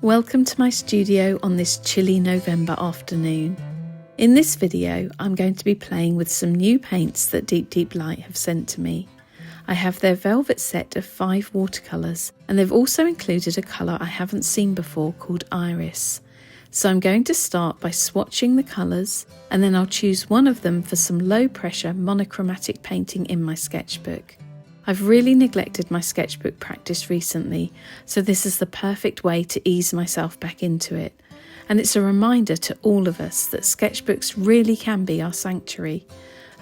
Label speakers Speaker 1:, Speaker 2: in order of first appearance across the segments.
Speaker 1: Welcome to my studio on this chilly November afternoon. In this video, I'm going to be playing with some new paints that Deep Deep Light have sent to me. I have their velvet set of 5 watercolours, and they've also included a colour I haven't seen before called Iris. So I'm going to start by swatching the colours, and then I'll choose one of them for some low pressure monochromatic painting in my sketchbook. I've really neglected my sketchbook practice recently, so this is the perfect way to ease myself back into it. And it's a reminder to all of us that sketchbooks really can be our sanctuary,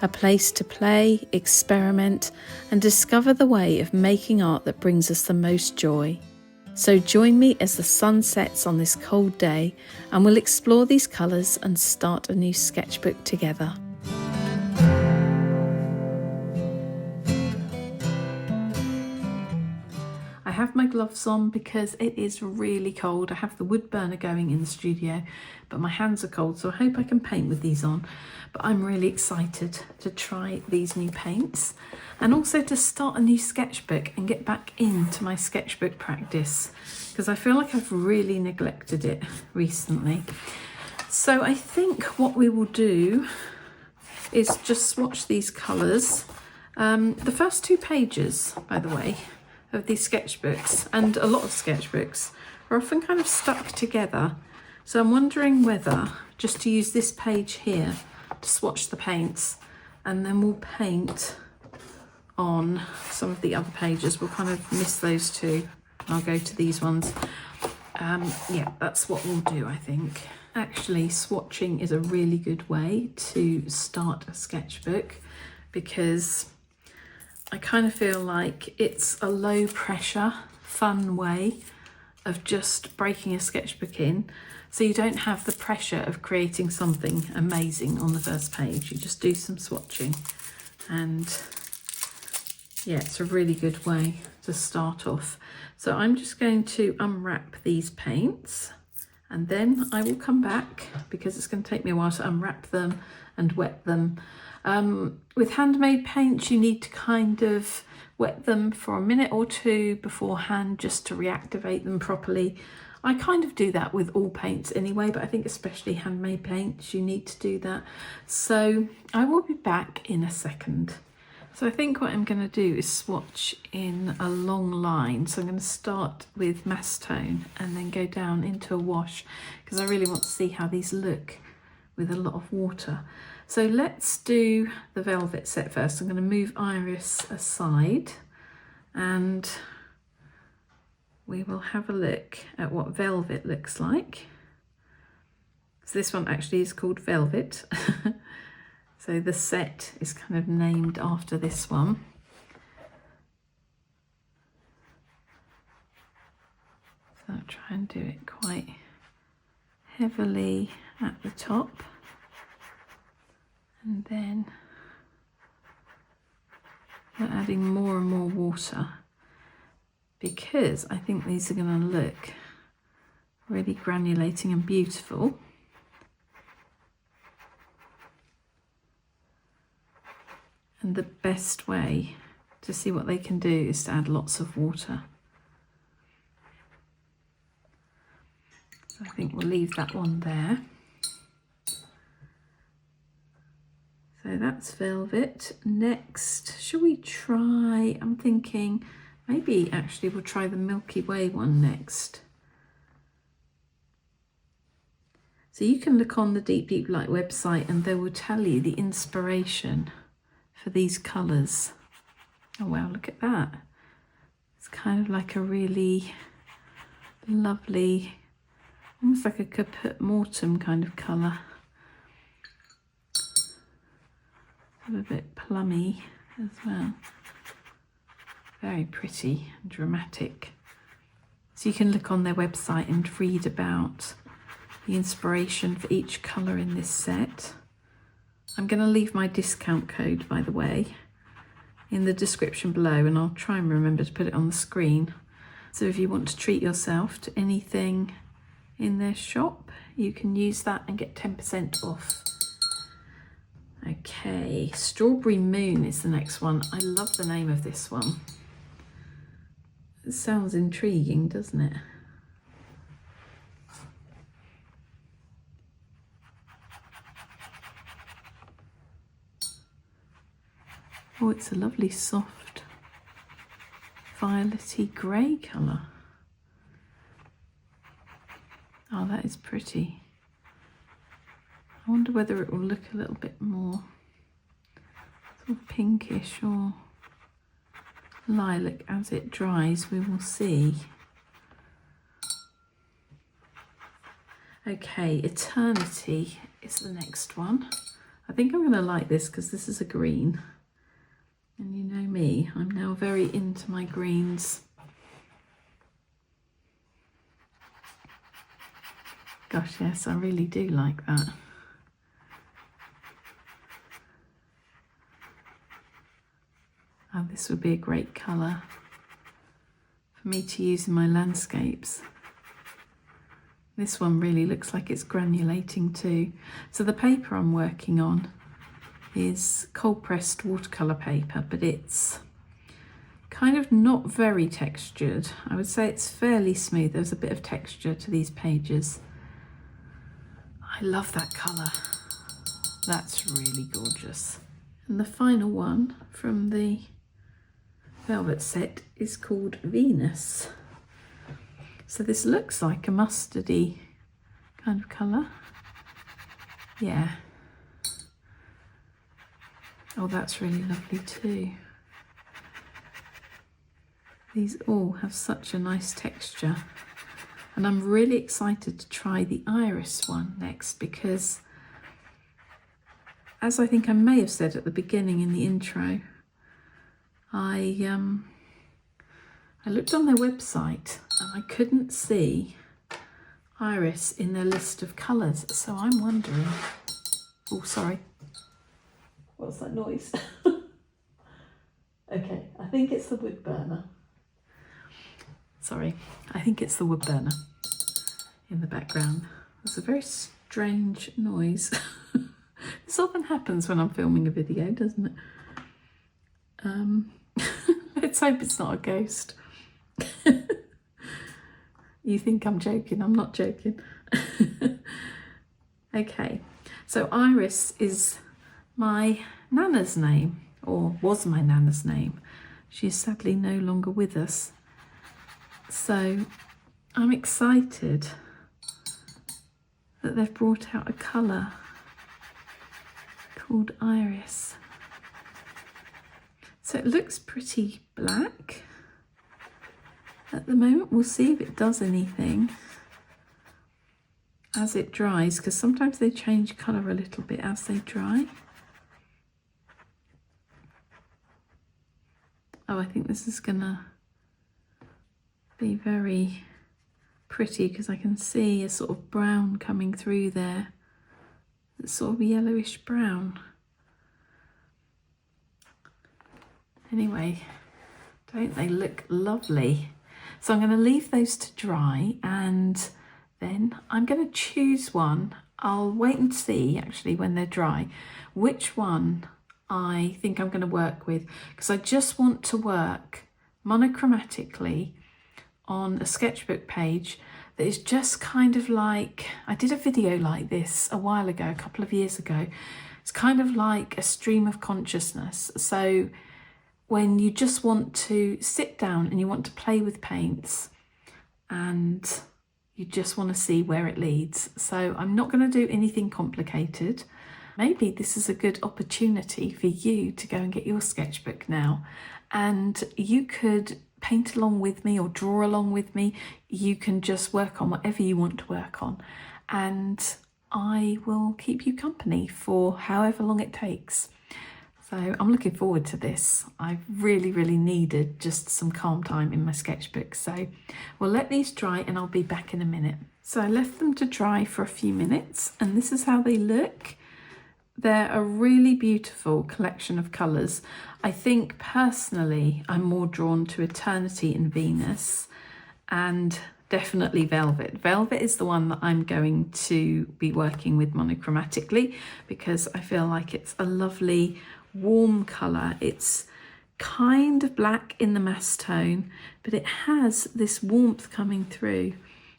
Speaker 1: a place to play, experiment, and discover the way of making art that brings us the most joy. So join me as the sun sets on this cold day, and we'll explore these colours and start a new sketchbook together. I have my gloves on because it is really cold. I have the wood burner going in the studio, but my hands are cold, so I hope I can paint with these on. But I'm really excited to try these new paints and also to start a new sketchbook and get back into my sketchbook practice, because I feel like I've really neglected it recently. So I think what we will do is just swatch these colours. The first 2 pages, by the way, of these sketchbooks, and a lot of sketchbooks, are often kind of stuck together. So I'm wondering whether just to use this page here to swatch the paints, and then we'll paint on some of the other pages. We'll kind of miss those 2. I'll go to these ones. Yeah, that's what we'll do, I think. Actually, swatching is a really good way to start a sketchbook, because I kind of feel like it's a low pressure, fun way of just breaking a sketchbook in. So you don't have the pressure of creating something amazing on the first page. You just do some swatching, and yeah, it's a really good way to start off. So I'm just going to unwrap these paints, and then I will come back because it's going to take me a while to unwrap them and wet them. With handmade paints, you need to kind of wet them for a minute or 2 beforehand just to reactivate them properly. I kind of do that with all paints anyway, but I think especially handmade paints, you need to do that. So I will be back in a second. So I think what I'm going to do is swatch in a long line. So I'm going to start with mass tone and then go down into a wash, because I really want to see how these look with a lot of water. So let's do the velvet set first. I'm going to move Iris aside, and we will have a look at what velvet looks like. So this one actually is called Velvet. So the set is kind of named after this one. So I'll try and do it quite heavily at the top, and then we're adding more and more water, because I think these are going to look really granulating and beautiful. And the best way to see what they can do is to add lots of water. So I think we'll leave that one there. So that's velvet. Next, shall we try, I'm thinking maybe actually we'll try the Milky Way one next. So you can look on the Deep Deep Light website and they will tell you the inspiration for these colours. Oh wow, look at that. It's kind of like a really lovely, almost like a caput mortuum kind of colour. A bit plummy as well. Very pretty and dramatic. So you can look on their website and read about the inspiration for each colour in this set. I'm going to leave my discount code, by the way, in the description below, and I'll try and remember to put it on the screen. So if you want to treat yourself to anything in their shop, you can use that and get 10% off. Okay, Strawberry Moon is the next one. I love the name of this one. It sounds intriguing, doesn't it? Oh, it's a lovely soft violety grey colour. Oh, that is pretty. I wonder whether it will look a little bit more sort of pinkish or lilac as it dries. We will see. Okay, Eternity is the next one. I think I'm going to like this because this is a green. And you know me, I'm now very into my greens. Gosh, yes, I really do like that. Oh, this would be a great colour for me to use in my landscapes. This one really looks like it's granulating too. So the paper I'm working on is cold pressed watercolour paper, but it's kind of not very textured. I would say it's fairly smooth. There's a bit of texture to these pages. I love that colour. That's really gorgeous. And the final one from the velvet set is called Venus. So this looks like a mustardy kind of colour. Yeah. Oh, that's really lovely too. These all have such a nice texture. And I'm really excited to try the iris one next because, as I think I may have said at the beginning in the intro, I looked on their website and I couldn't see iris in their list of colours. So I'm wondering, oh, sorry. What's that noise? Okay, I think it's the wood burner. Sorry, I think it's the wood burner in the background. There's a very strange noise. This often happens when I'm filming a video, doesn't it? Let's hope it's not a ghost. You think I'm joking, I'm not joking. Okay, so Iris is my Nana's name, or was my Nana's name. She's sadly no longer with us. So I'm excited that they've brought out a colour called Iris. So it looks pretty black at the moment. We'll see if it does anything as it dries, because sometimes they change colour a little bit as they dry. Oh, I think this is gonna be very pretty because I can see a sort of brown coming through there. It's sort of yellowish brown. Anyway, don't they look lovely? So I'm going to leave those to dry and then I'm going to choose one. I'll wait and see actually when they're dry which one I think I'm going to work with, because I just want to work monochromatically on a sketchbook page that is just kind of like, I did a video like this a while ago, a couple of years ago. It's kind of like a stream of consciousness. So when you just want to sit down and you want to play with paints and you just want to see where it leads. So I'm not going to do anything complicated. Maybe this is a good opportunity for you to go and get your sketchbook now, and you could paint along with me or draw along with me. You can just work on whatever you want to work on, and I will keep you company for however long it takes. So I'm looking forward to this. I really needed just some calm time in my sketchbook. So we'll let these dry and I'll be back in a minute. So I left them to dry for a few minutes and this is how they look. They're a really beautiful collection of colours. I think personally I'm more drawn to Eternity and Venus, and definitely Velvet. Velvet is the one that I'm going to be working with monochromatically because I feel like it's a lovely warm colour. It's kind of black in the mass tone, but it has this warmth coming through,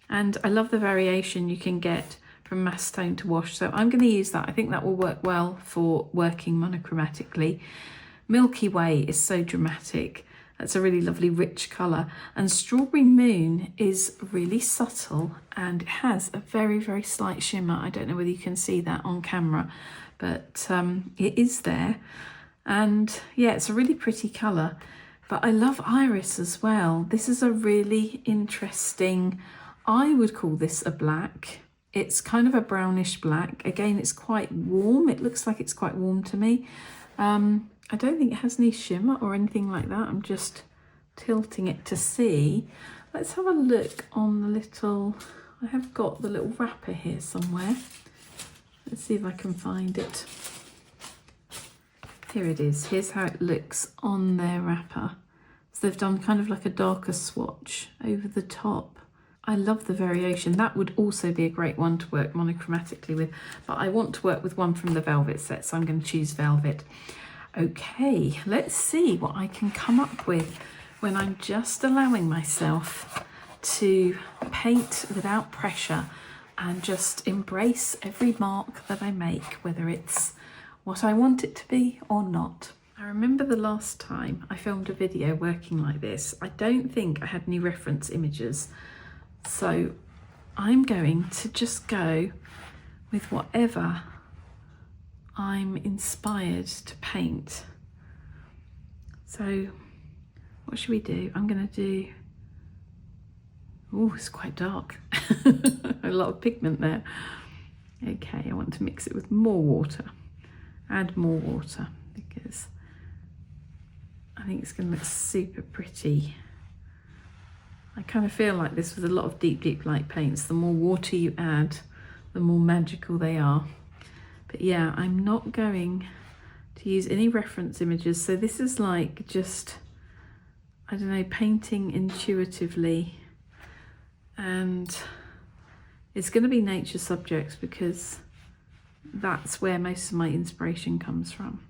Speaker 1: and I love the variation you can get from mass tone to wash. So I'm going to use that. I think that will work well for working monochromatically. Milky Way is so dramatic. That's a really lovely rich colour. And Strawberry Moon is really subtle and it has a very, very slight shimmer. I don't know whether you can see that on camera, but it is there. And yeah, it's a really pretty colour. But I love Iris as well. This is a really interesting, I would call this a black. It's kind of a brownish black. Again, it's quite warm. It looks like it's quite warm to me. I don't think it has any shimmer or anything like that. I'm just tilting it to see. Let's have a look on the little, I have got the little wrapper here somewhere. Let's see if I can find it. Here it is. Here's how it looks on their wrapper. So they've done kind of like a darker swatch over the top. I love the variation. That would also be a great one to work monochromatically with, but I want to work with one from the Velvet set, so I'm going to choose Velvet. Okay, let's see what I can come up with when I'm just allowing myself to paint without pressure and just embrace every mark that I make, whether it's what I want it to be or not. I remember the last time I filmed a video working like this, I don't think I had any reference images. So I'm going to just go with whatever I'm inspired to paint. So what should we do? I'm going to do, oh, it's quite dark. A lot of pigment there. Okay, I want to mix it with more water. Add more water because I think it's going to look super pretty. I kind of feel like this with a lot of deep, deep light paints. The more water you add, the more magical they are. But yeah, I'm not going to use any reference images. So this is like just, I don't know, painting intuitively. And it's going to be nature subjects because that's where most of my inspiration comes from.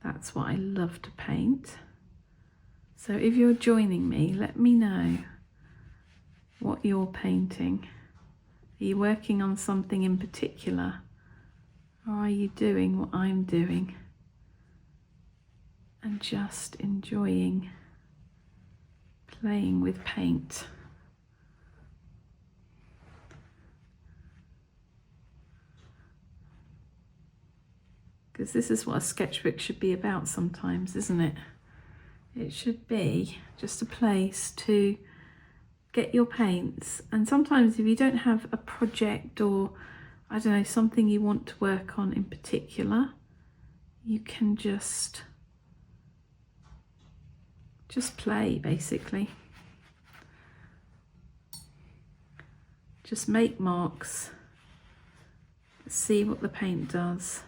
Speaker 1: That's what I love to paint. So if you're joining me, let me know what you're painting. Are you working on something in particular? Or are you doing what I'm doing and just enjoying playing with paint? Because this is what a sketchbook should be about sometimes, isn't it? It should be just a place to get your paints. And sometimes if you don't have a project or, I don't know, something you want to work on in particular, you can just play, basically. Just make marks, see what the paint does.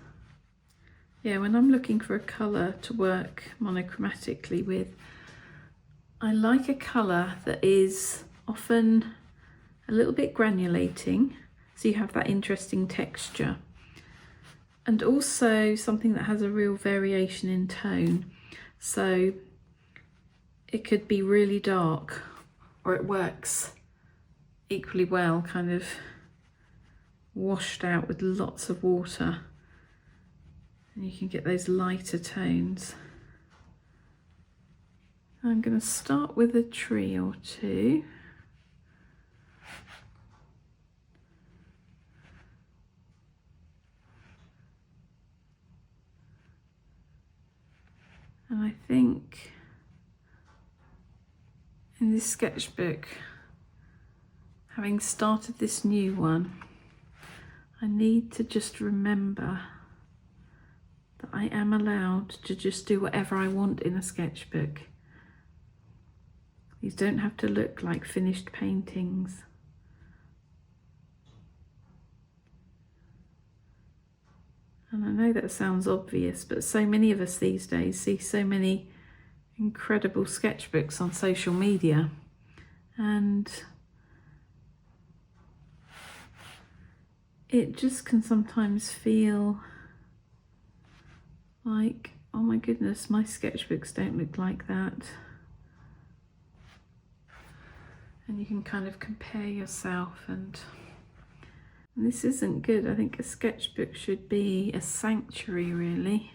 Speaker 1: Yeah, when I'm looking for a colour to work monochromatically with, I like a colour that is often a little bit granulating, so you have that interesting texture, and also something that has a real variation in tone. So it could be really dark, or it works equally well kind of washed out with lots of water. And you can get those lighter tones. I'm going to start with a tree or two. And I think in this sketchbook, having started this new one, I need to just remember that I am allowed to just do whatever I want in a sketchbook. These don't have to look like finished paintings. And I know that sounds obvious, but so many of us these days see so many incredible sketchbooks on social media, and it just can sometimes feel like, oh my goodness, my sketchbooks don't look like that. And you can kind of compare yourself, and this isn't good. I think a sketchbook should be a sanctuary, really.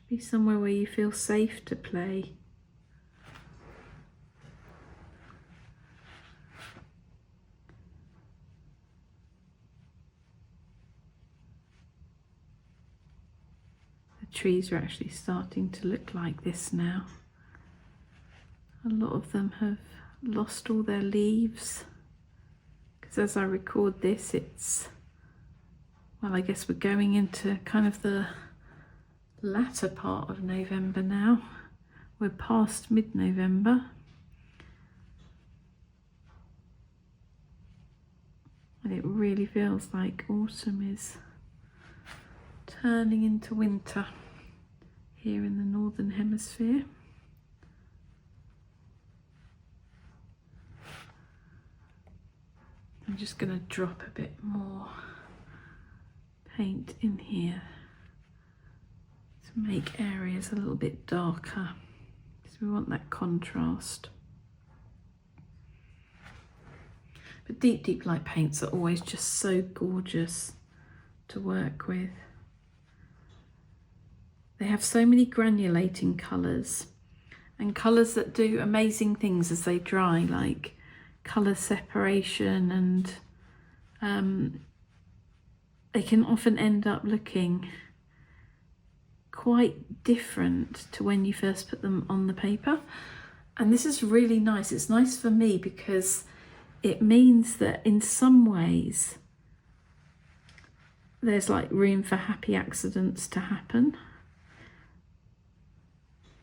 Speaker 1: Be somewhere where you feel safe to play. The trees are actually starting to look like this now. A lot of them have lost all their leaves, because as I record this, it's, well, I guess we're going into kind of the latter part of November now. We're past mid-November. And it really feels like autumn is turning into winter here in the Northern Hemisphere. I'm just going to drop a bit more paint in here to make areas a little bit darker, because we want that contrast. But deep light paints are always just so gorgeous to work with. They have so many granulating colours, and colours that do amazing things as they dry, like colour separation, and they can often end up looking quite different to when you first put them on the paper. And this is really nice. It's nice for me because it means that in some ways there's like room for happy accidents to happen.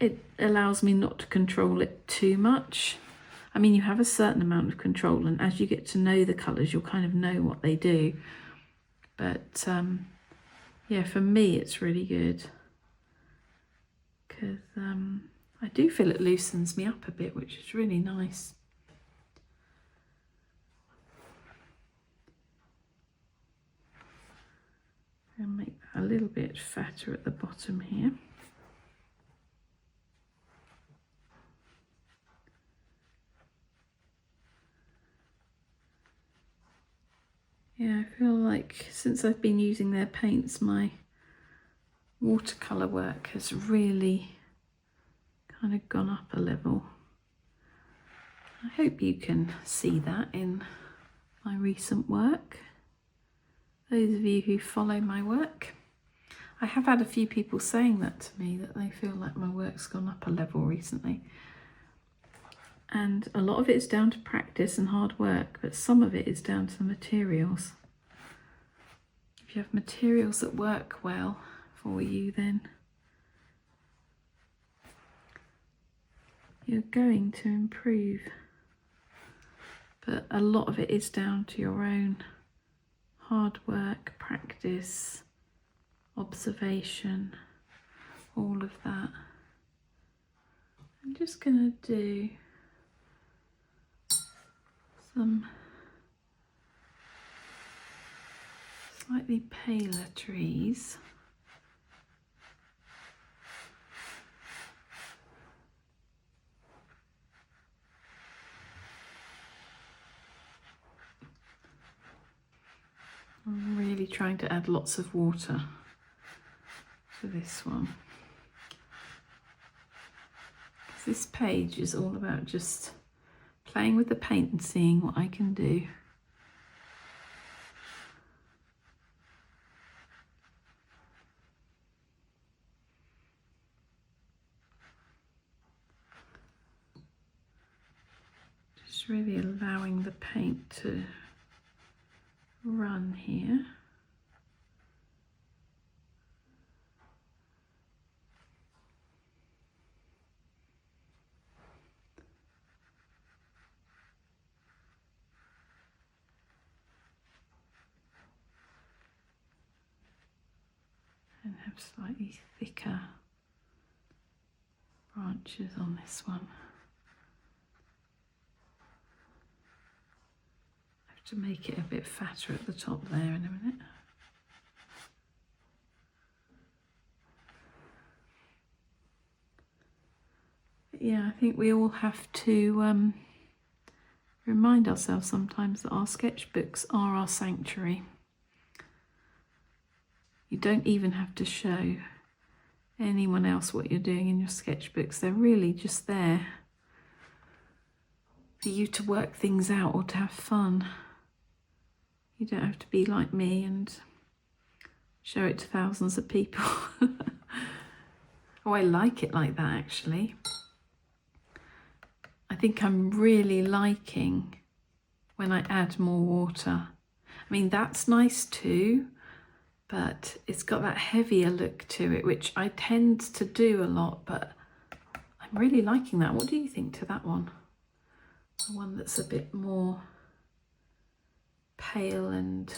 Speaker 1: It allows me not to control it too much. I mean, you have a certain amount of control, and as you get to know the colours, you'll kind of know what they do. But yeah, for me, it's really good, because I do feel it loosens me up a bit, which is really nice. And make that a little bit fatter at the bottom here. Yeah, I feel like since I've been using their paints, my watercolour work has really kind of gone up a level. I hope you can see that in my recent work. Those of you who follow my work. I have had a few people saying that to me, that they feel like my work's gone up a level recently. And a lot of it is down to practice and hard work, but some of it is down to the materials. If you have materials that work well for you, then you're going to improve. But a lot of it is down to your own hard work, practice, observation, all of that. I'm just going to do some slightly paler trees. I'm really trying to add lots of water to this one. This page is all about just playing with the paint and seeing what I can do. Just really allowing the paint to run here. And have slightly thicker branches on this one. I have to make it a bit fatter at the top there in a minute. But yeah, I think we all have to remind ourselves sometimes that our sketchbooks are our sanctuary. You don't even have to show anyone else what you're doing in your sketchbooks. They're really just there for you to work things out or to have fun. You don't have to be like me and show it to thousands of people. Oh, I like it like that actually. I think I'm really liking when I add more water. I mean, that's nice too, but it's got that heavier look to it, which I tend to do a lot, but I'm really liking that. What do you think to that one? The one that's a bit more pale and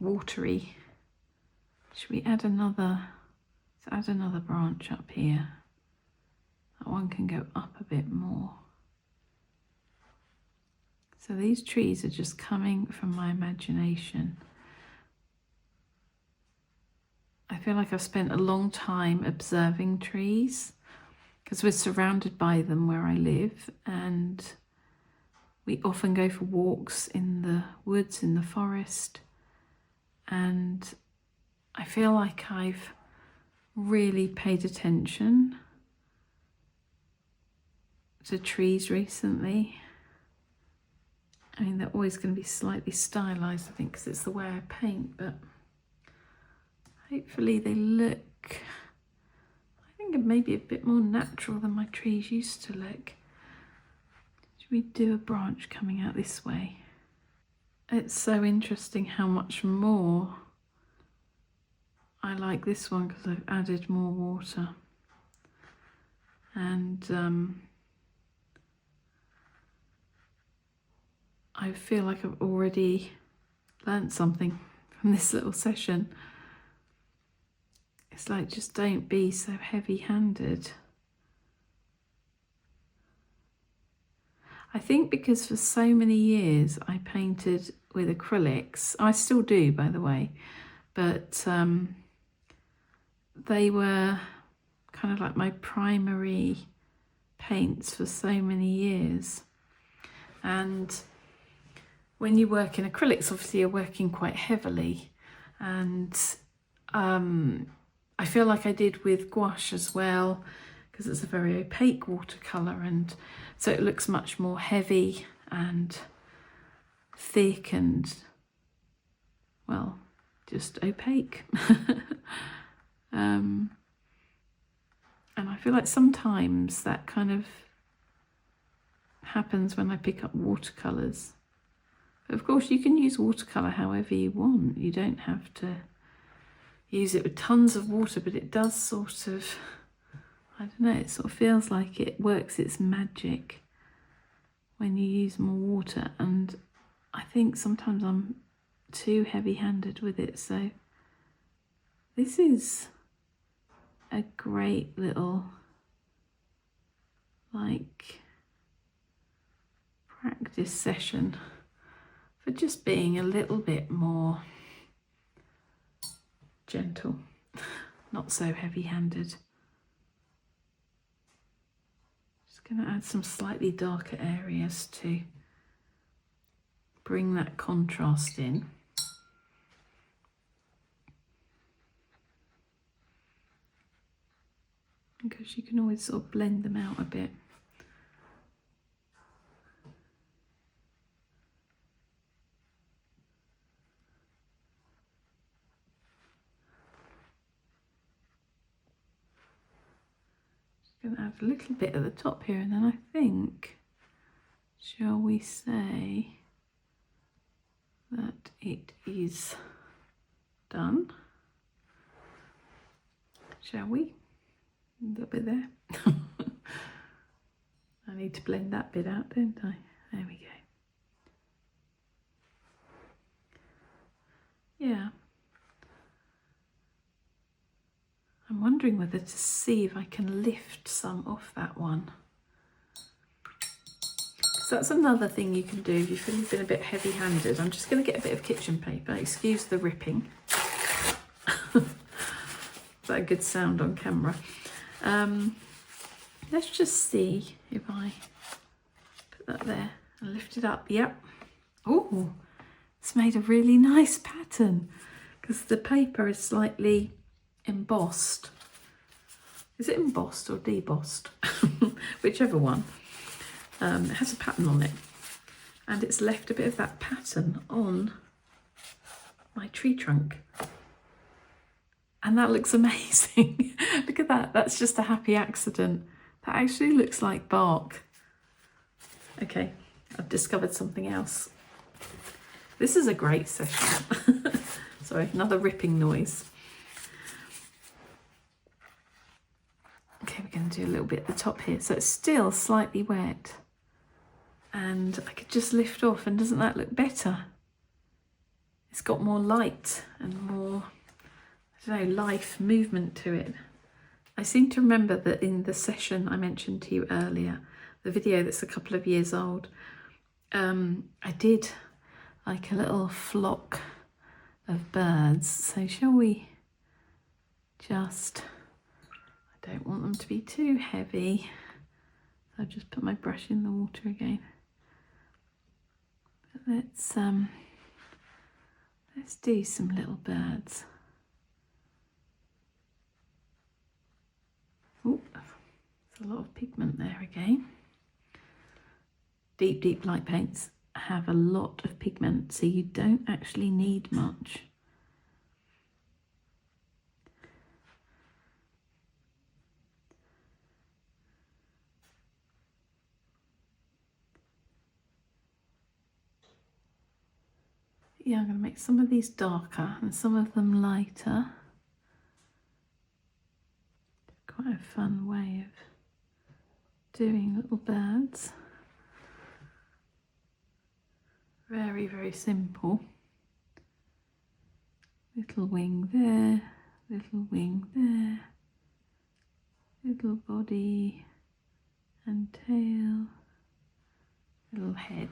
Speaker 1: watery. Should we add another? Let's add another branch up here. That one can go up a bit more. So these trees are just coming from my imagination. I feel like I've spent a long time observing trees because we're surrounded by them where I live, and we often go for walks in the woods, in the forest, and I feel like I've really paid attention to trees recently. I mean, they're always going to be slightly stylized, I think, because it's the way I paint, but hopefully they look, I think, maybe a bit more natural than my trees used to look. Should we do a branch coming out this way? It's so interesting how much more I like this one because I've added more water. And I feel like I've already learnt something from this little session. It's like, just don't be so heavy-handed. I think because for so many years I painted with acrylics. I still do, by the way, but they were kind of like my primary paints for so many years. And when you work in acrylics, obviously you're working quite heavily, and I feel like I did with gouache as well, because it's a very opaque watercolour, and so it looks much more heavy and thick and, well, just opaque. And I feel like sometimes that kind of happens when I pick up watercolours. But of course you can use watercolour however you want. You don't have to use it with tons of water, but it does sort of, I don't know, it sort of feels like it works its magic when you use more water, and I think sometimes I'm too heavy-handed with it. So this is a great little, like, practice session for just being a little bit more gentle, not so heavy-handed. Just going to add some slightly darker areas to bring that contrast in. Because you can always sort of blend them out a bit. Going to add a little bit at the top here, and then I think, shall we say that it is done? Shall we? A little bit there. I need to blend that bit out, don't I? There we go. Yeah. I'm wondering whether to see if I can lift some off that one. So that's another thing you can do if you feel you've been a bit heavy-handed. I'm just going to get a bit of kitchen paper. Excuse the ripping. Is that a good sound on camera? Let's just see if I put that there and lift it up. Yep. Oh, it's made a really nice pattern because the paper is slightly embossed. Is it embossed or debossed? Whichever one. It has a pattern on it, and it's left a bit of that pattern on my tree trunk. And that looks amazing. Look at that, that's just a happy accident. That actually looks like bark. Okay, I've discovered something else. This is a great session. Sorry, another ripping noise. Okay, we're going to do a little bit at the top here. So it's still slightly wet. And I could just lift off, and doesn't that look better? It's got more light and more, I don't know, life, movement to it. I seem to remember that in the session I mentioned to you earlier, the video that's a couple of years old, I did like a little flock of birds. So shall we just, I don't want them to be too heavy. So I've just put my brush in the water again. But let's do some little birds. Oh, there's a lot of pigment there again. Deep, deep light paints have a lot of pigment, so you don't actually need much. Yeah, I'm going to make some of these darker and some of them lighter. Quite a fun way of doing little birds. Very, very simple. Little wing there, little wing there, little body and tail, little head.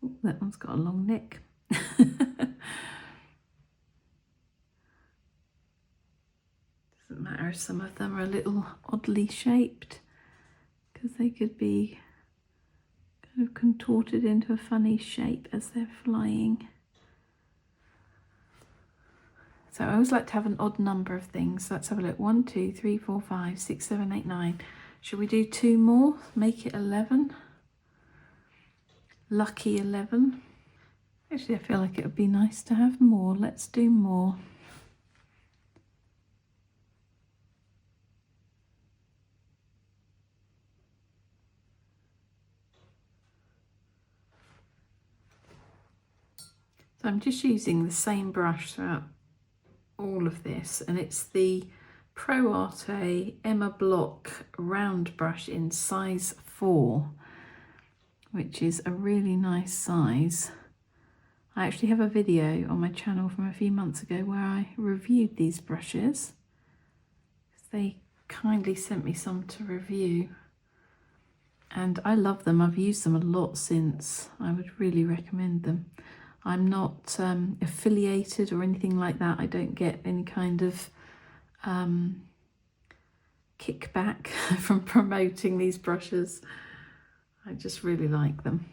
Speaker 1: Oh, that one's got a long neck. Doesn't matter if some of them are a little oddly shaped, because they could be kind of contorted into a funny shape as they're flying. So I always like to have an odd number of things. So let's have a look. 1, 2, 3, 4, 5, 6, 7, 8, 9. Should we do 2 more? Make it 11. Lucky 11. Actually, I feel like it would be nice to have more. Let's do more. So I'm just using the same brush throughout all of this, and it's the Pro Arte Emma Block round brush in size 4, which is a really nice size. I actually have a video on my channel from a few months ago where I reviewed these brushes. They kindly sent me some to review, and I love them. I've used them a lot since. I would really recommend them. I'm not affiliated or anything like that. I don't get any kind of kickback from promoting these brushes. I just really like them.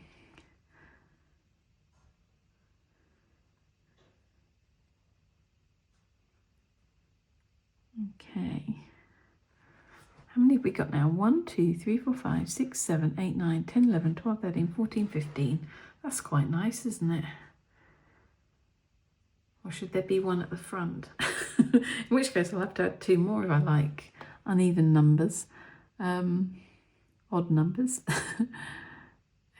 Speaker 1: Okay. How many have we got now? 1, 2, 3, 4, 5, 6, 7, 8, 9, 10, 11, 12, 13, 14, 15. That's quite nice, isn't it? Or should there be one at the front? In which case I'll have to add 2 more if I like uneven numbers, odd numbers.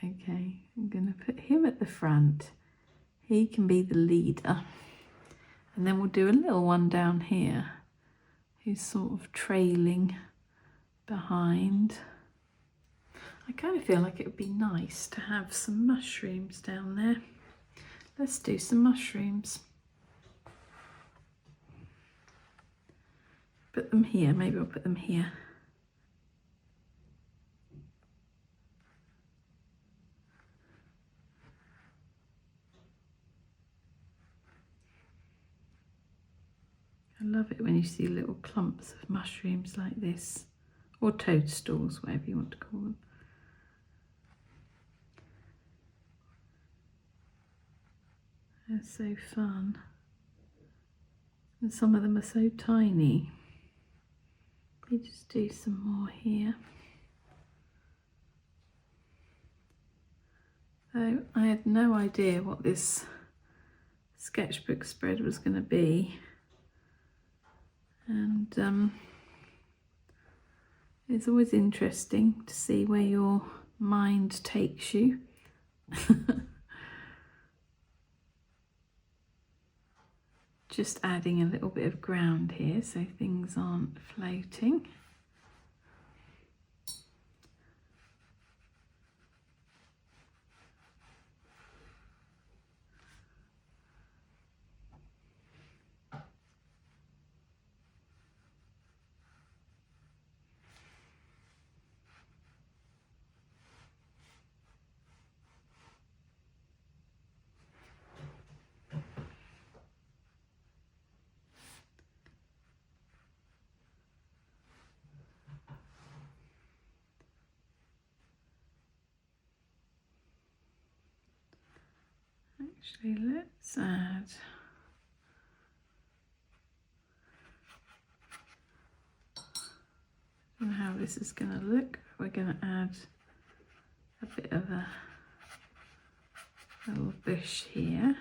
Speaker 1: Okay, I'm going to put him at the front. He can be the leader. And then we'll do a little one down here who's sort of trailing behind. I kind of feel like it would be nice to have some mushrooms down there. Let's do some mushrooms. Put them here, maybe I'll put them here. I love it when you see little clumps of mushrooms like this, or toadstools, whatever you want to call them. They're so fun. And some of them are so tiny. Let me just do some more here. So I had no idea what this sketchbook spread was going to be. And it's always interesting to see where your mind takes you. Just adding a little bit of ground here so things aren't floating. Actually, let's add I don't know how this is going to look. We're going to add a bit of a little bush here.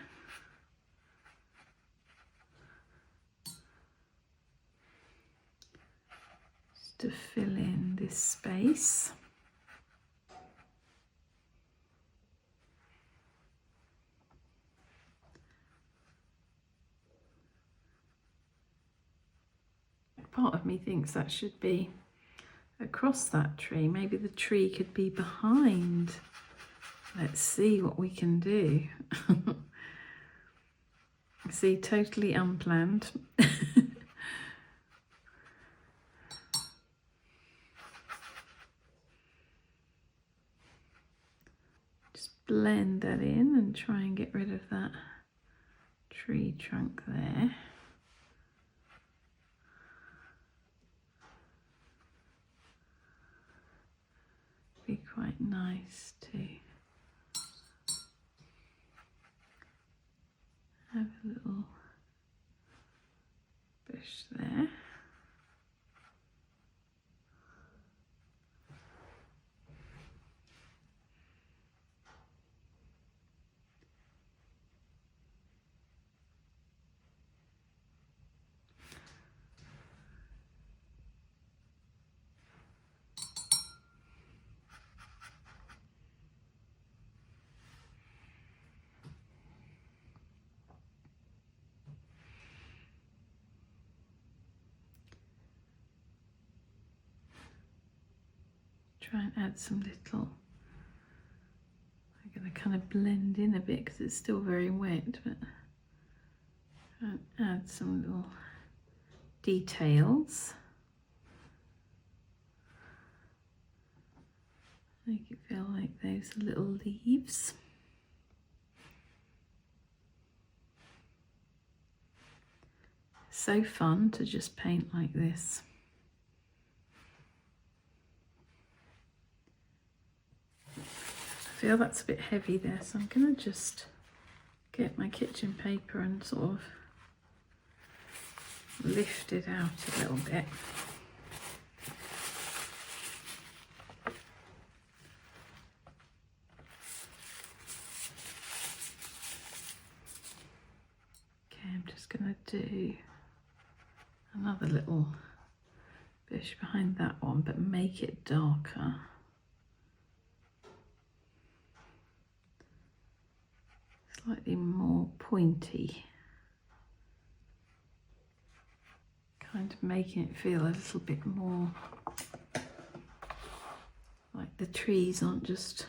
Speaker 1: Just to fill in this space. Part of me thinks that should be across that tree. Maybe the tree could be behind. Let's see what we can do. See, totally unplanned. Just blend that in and try and get rid of that tree trunk there. Be quite nice to have a little bush there. Try and add some little, I'm going to kind of blend in a bit because it's still very wet, but try and add some little details. Make it feel like those little leaves. So fun to just paint like this. I feel that's a bit heavy there, so I'm going to just get my kitchen paper and sort of lift it out a little bit. Okay, I'm just going to do another little bush behind that one, but make it darker. Slightly more pointy. Kind of making it feel a little bit more like the trees aren't just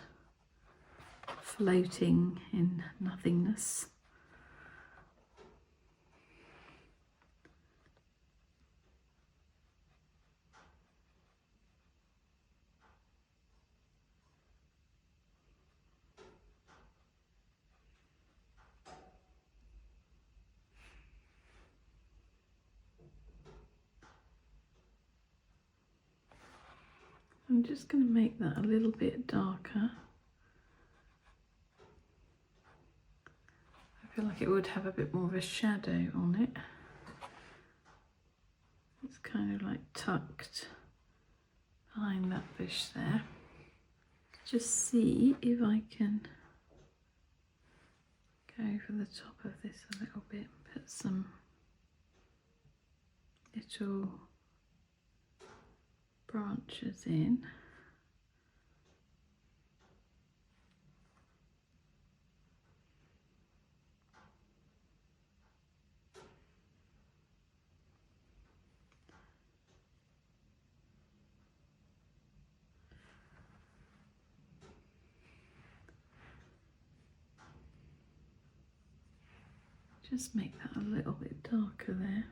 Speaker 1: floating in nothingness. I'm just going to make that a little bit darker. I feel like it would have a bit more of a shadow on it. It's kind of like tucked behind that bush there. Just see if I can go over the top of this a little bit, put some little branches in. Just make that a little bit darker there.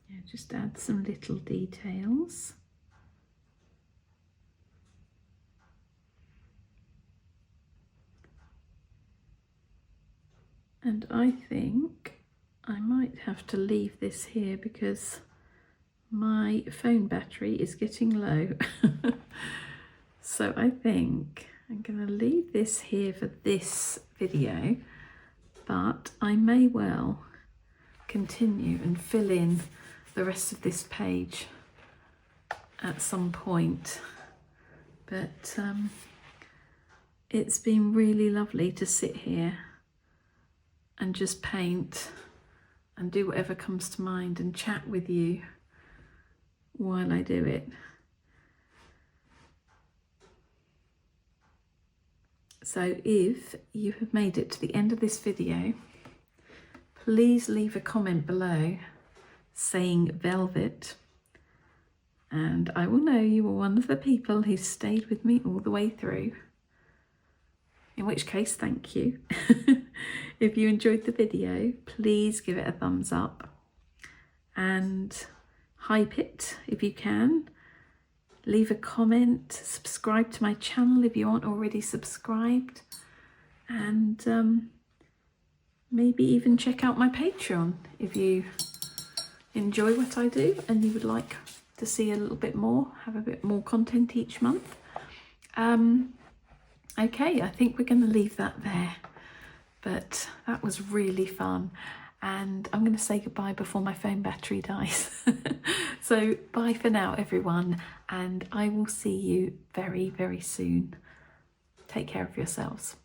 Speaker 1: Yeah, just add some little details. And I think I might have to leave this here because my phone battery is getting low. So I think I'm going to leave this here for this video, but I may well continue and fill in the rest of this page at some point. But it's been really lovely to sit here and just paint and do whatever comes to mind and chat with you while I do it. So if you have made it to the end of this video, please leave a comment below saying velvet, and I will know you were one of the people who stayed with me all the way through. In which case, thank you. If you enjoyed the video, please give it a thumbs up and hype it if you can. Leave a comment, subscribe to my channel if you aren't already subscribed, and maybe even check out my Patreon if you enjoy what I do and you would like to see a little bit more, have a bit more content each month. Okay, I think we're going to leave that there, but that was really fun, and I'm going to say goodbye before my phone battery dies. So bye for now, everyone, and I will see you very, very soon. Take care of yourselves.